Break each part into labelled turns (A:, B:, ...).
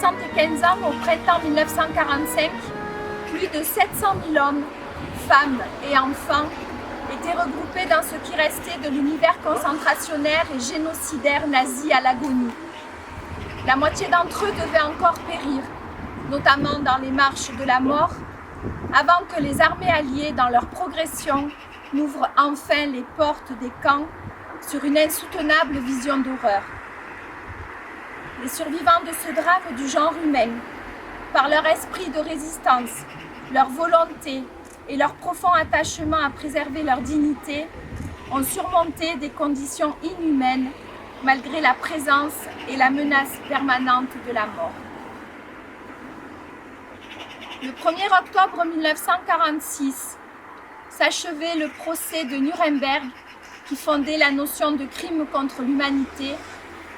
A: 75 ans, au printemps 1945, plus de 700 000 hommes, femmes et enfants étaient regroupés dans ce qui restait de l'univers concentrationnaire et génocidaire nazi à l'agonie. La moitié d'entre eux devaient encore périr, notamment dans les marches de la mort, avant que les armées alliées, dans leur progression, n'ouvrent enfin les portes des camps sur une insoutenable vision d'horreur. Les survivants de ce drame du genre humain, par leur esprit de résistance, leur volonté et leur profond attachement à préserver leur dignité, ont surmonté des conditions inhumaines malgré la présence et la menace permanente de la mort. Le 1er octobre 1946 s'achevait le procès de Nuremberg qui fondait la notion de crime contre l'humanité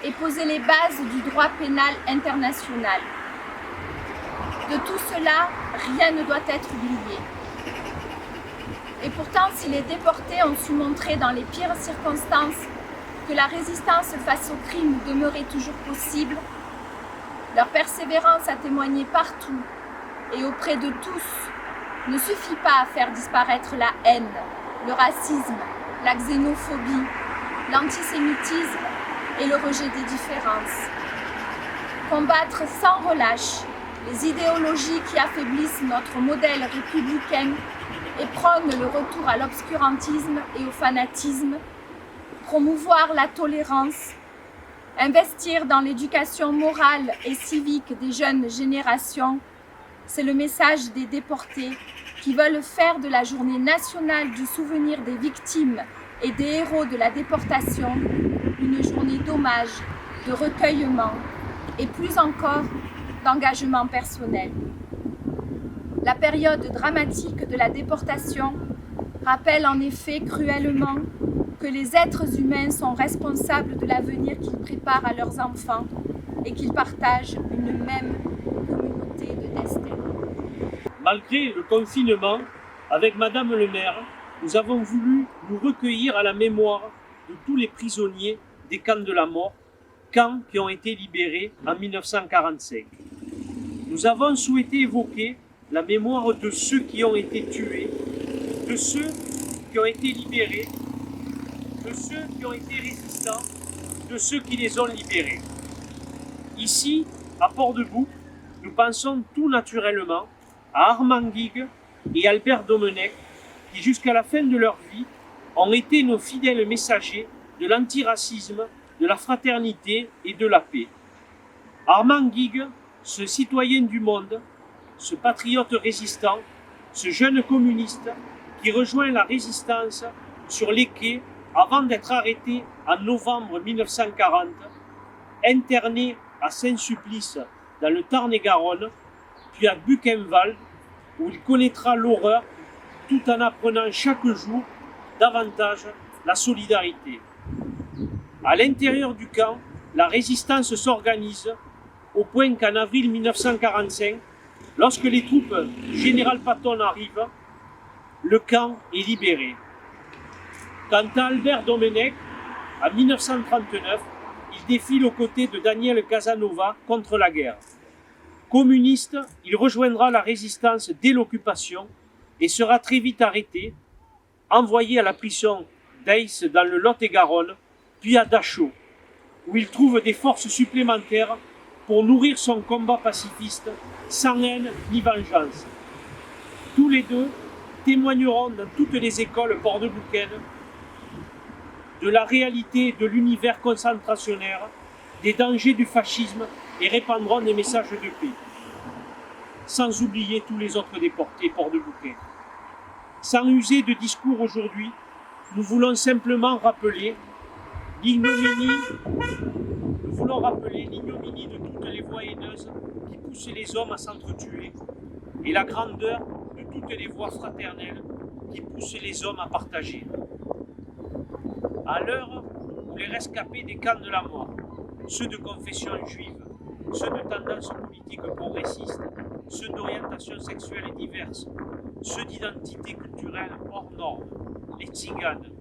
A: et posait les bases du droit pénal international. De tout cela, rien ne doit être oublié. Et pourtant, si les déportés ont su montrer dans les pires circonstances que la résistance face au crime demeurait toujours possible, leur persévérance à témoigner partout et auprès de tous ne suffit pas à faire disparaître la haine, le racisme, la xénophobie, l'antisémitisme et le rejet des différences. Combattre sans relâche les idéologies qui affaiblissent notre modèle républicain et prônent le retour à l'obscurantisme et au fanatisme, promouvoir la tolérance, investir dans l'éducation morale et civique des jeunes générations, c'est le message des déportés qui veulent faire de la journée nationale du souvenir des victimes et des héros de la déportation une journée d'hommage, de recueillement et plus encore d'engagement personnel. La période dramatique de la déportation rappelle en effet cruellement que les êtres humains sont responsables de l'avenir qu'ils préparent à leurs enfants et qu'ils partagent une même communauté de destin.
B: Malgré le confinement, avec Madame le maire, nous avons voulu nous recueillir à la mémoire de tous les prisonniers des camps de la mort, camps qui ont été libérés en 1945. Nous avons souhaité évoquer la mémoire de ceux qui ont été tués, de ceux qui ont été libérés, de ceux qui ont été résistants, de ceux qui les ont libérés. Ici, à Port-de-Bouc, nous pensons tout naturellement à Armand Guigues et Albert Domenech, qui jusqu'à la fin de leur vie ont été nos fidèles messagers de l'antiracisme, de la fraternité et de la paix. Armand Guigues, ce citoyen du monde, ce patriote résistant, ce jeune communiste qui rejoint la résistance sur les quais avant d'être arrêté en novembre 1940, interné à Saint-Sulpice dans le Tarn-et-Garonne, puis à Buchenwald, où il connaîtra l'horreur tout en apprenant chaque jour davantage la solidarité. À l'intérieur du camp, la résistance s'organise au point qu'en avril 1945, lorsque les troupes du général Patton arrivent, le camp est libéré. Quant à Albert Domenech, en 1939, il défile aux côtés de Daniel Casanova contre la guerre. Communiste, il rejoindra la résistance dès l'occupation et sera très vite arrêté, envoyé à la prison d'Aix dans le Lot-et-Garonne, puis à Dachau, où il trouve des forces supplémentaires pour nourrir son combat pacifiste sans haine ni vengeance. Tous les deux témoigneront dans toutes les écoles port-de-boucaines de la réalité de l'univers concentrationnaire, des dangers du fascisme et répandront des messages de paix. Sans oublier tous les autres déportés port-de-boucains. Sans user de discours aujourd'hui, nous voulons simplement rappeler l'ignominie de toutes les voix haineuses qui poussent les hommes à s'entretuer et la grandeur de toutes les voix fraternelles qui poussent les hommes à partager. À l'heure où les rescapés des camps de la mort, ceux de confession juive, ceux de tendance politique progressiste, ceux d'orientation sexuelle diverse, ceux d'identité culturelle hors norme, les tziganes.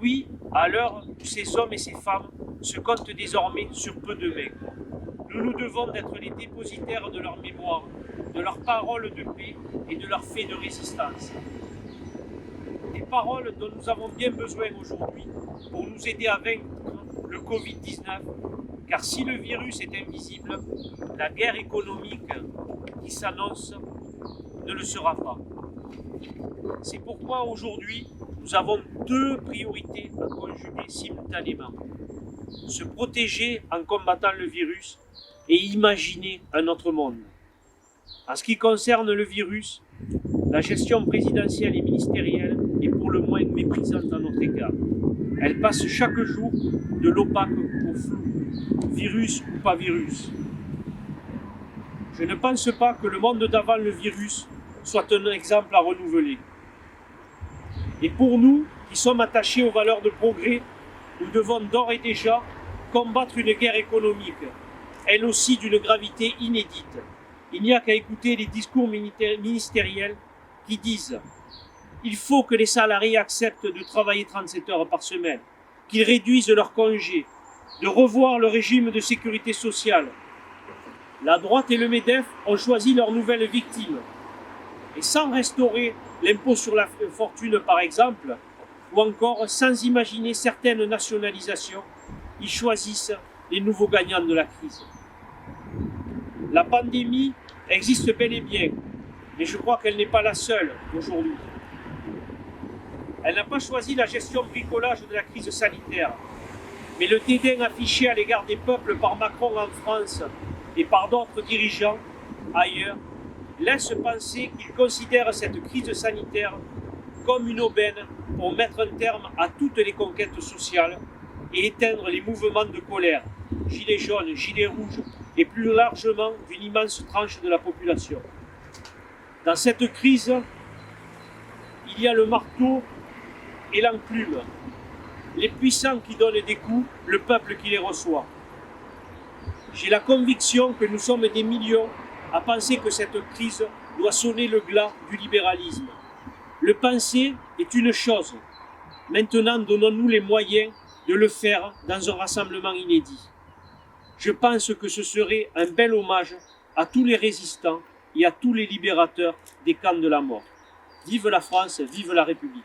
B: Oui, à l'heure où ces hommes et ces femmes se comptent désormais sur peu de mains. nous nous devons d'être les dépositaires de leur mémoire, de leurs paroles de paix et de leurs faits de résistance. Des paroles dont nous avons bien besoin aujourd'hui pour nous aider à vaincre le Covid-19, car si le virus est invisible, la guerre économique qui s'annonce ne le sera pas. C'est pourquoi aujourd'hui, nous avons deux priorités à conjuguer simultanément. Se protéger en combattant le virus et imaginer un autre monde. En ce qui concerne le virus, la gestion présidentielle et ministérielle est pour le moins méprisante à notre égard. Elle passe chaque jour de l'opaque au flou, virus ou pas virus. Je ne pense pas que le monde d'avant le virus soit un exemple à renouveler. Et pour nous, qui sommes attachés aux valeurs de progrès, nous devons d'ores et déjà combattre une guerre économique, elle aussi d'une gravité inédite. Il n'y a qu'à écouter les discours ministériels qui disent « Il faut que les salariés acceptent de travailler 37 heures par semaine, qu'ils réduisent leurs congés, de revoir le régime de sécurité sociale. » La droite et le MEDEF ont choisi leur nouvelle victime. Et sans restaurer l'impôt sur la fortune par exemple, ou encore sans imaginer certaines nationalisations, ils choisissent les nouveaux gagnants de la crise. La pandémie existe bel et bien, mais je crois qu'elle n'est pas la seule aujourd'hui. Elle n'a pas choisi la gestion bricolage de la crise sanitaire, mais le dédain affiché à l'égard des peuples par Macron en France et par d'autres dirigeants ailleurs laisse penser qu'il considère cette crise sanitaire comme une aubaine pour mettre un terme à toutes les conquêtes sociales et éteindre les mouvements de colère, gilets jaunes, gilets rouges et plus largement d'une immense tranche de la population. Dans cette crise, il y a le marteau et l'enclume, les puissants qui donnent des coups, le peuple qui les reçoit. J'ai la conviction que nous sommes des millions à penser que cette crise doit sonner le glas du libéralisme. Le penser est une chose. Maintenant, donnons-nous les moyens de le faire dans un rassemblement inédit. Je pense que ce serait un bel hommage à tous les résistants et à tous les libérateurs des camps de la mort. Vive la France, vive la République!